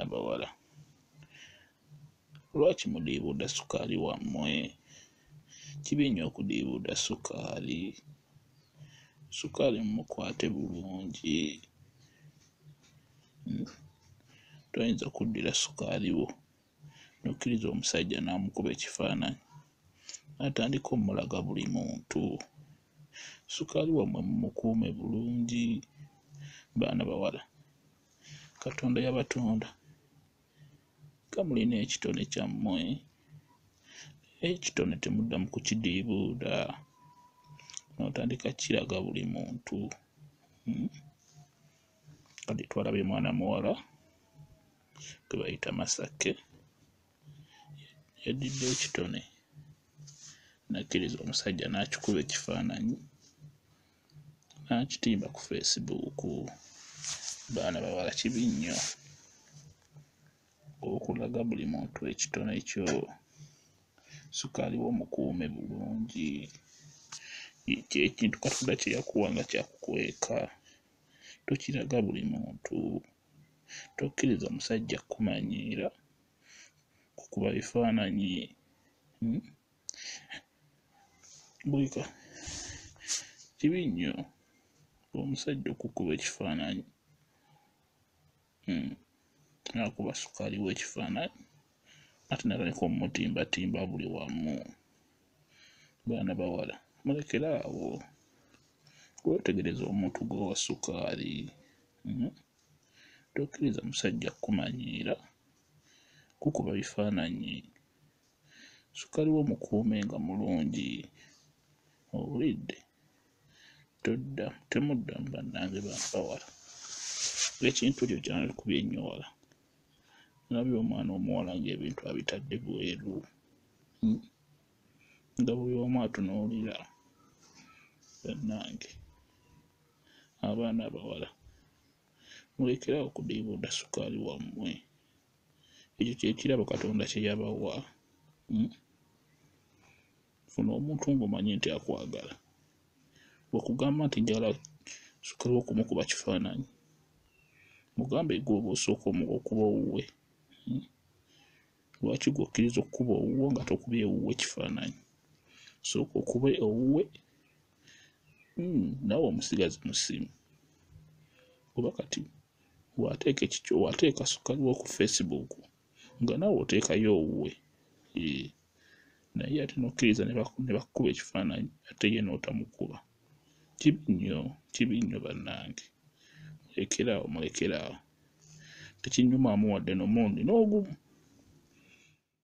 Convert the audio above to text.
bawala, lwaki mudiibuuda sukaali wammwe? Kibi nnyo okudiibuuda sukaali. Sukaali mumukwate bulungi. Toyinza kuddira sukaali wo n'okkiriza omusajja n'amukuba ekifaananyi n'atandika omulaga buli muntu. Sukaali wammwe mumukuume bulungi. Baana bawala, Katonda yabatonda nga mulina ekitone kyammwe, ekitone temuddamu kukidiibuuda n'otandika kiraga buli muntu. Kati twalabye mwana muwala gwe bayita Masake yaddidde ekitone n'akkiriza omusajja n'akikuba ekifaananyi n'akitimba ku Facebook. Baana bawala, kibi nnyo okulaga buli muntu ekitone kyo. Sukaali wo mukuume bulungi. Ekintu Katonda kye yakuwa nga kyakukweka, tokiraga buli muntu. Tokkiriza musajja kukumanyiira kukuba bifaananyi. Kibi nnyo omusajja okukuba ekifaananyi n'akuba sukaali we ekifaananyi ate n'atandika omumutimbatimba buli wamu. Baana bawala, mulekere awo. Weetegereze omuntu gw'owa sukaali. Tokkiriza musajja kukumanyiira kukuba bifaananyi. Sukaali wo mukuumenga mulungi. Owulidde? Temuddamu bannange baana bawala. Ekintu ekyo kyanabikubye nnyo wala. Nalabye omwana omuwala ng'ebintu abitadde bweru nga buli omu atunuulira. Bannange, abaana abawala, mulekere awo okudiibuuda sukaali wammwe. Ekyo kye kirabo Katonda kye yabawa. Funa omuntu ng'omanyi nti akwagala. Bw'akugamba nti njagala sukaali wo okumukuba kifaananyi, mugambe gwe oba osooka okuba owuwe. Lwaki gwe okkiriza okukuba owuwo nga tokubye owuwe kifaananyi? Sooka okube owuwe naawe omusigaze musimu. Kuba kati bw'ateeka sukaali wo ku Facebook nga naawe oteekayo owuwe, naye ate n'okkiriza ne bakukuba ekifaananyi ate ye n'otamukuba. Kibi nnyo bannange. Mulekere awo. Tekinyumaamu wadde n'omulundi n'ogumu.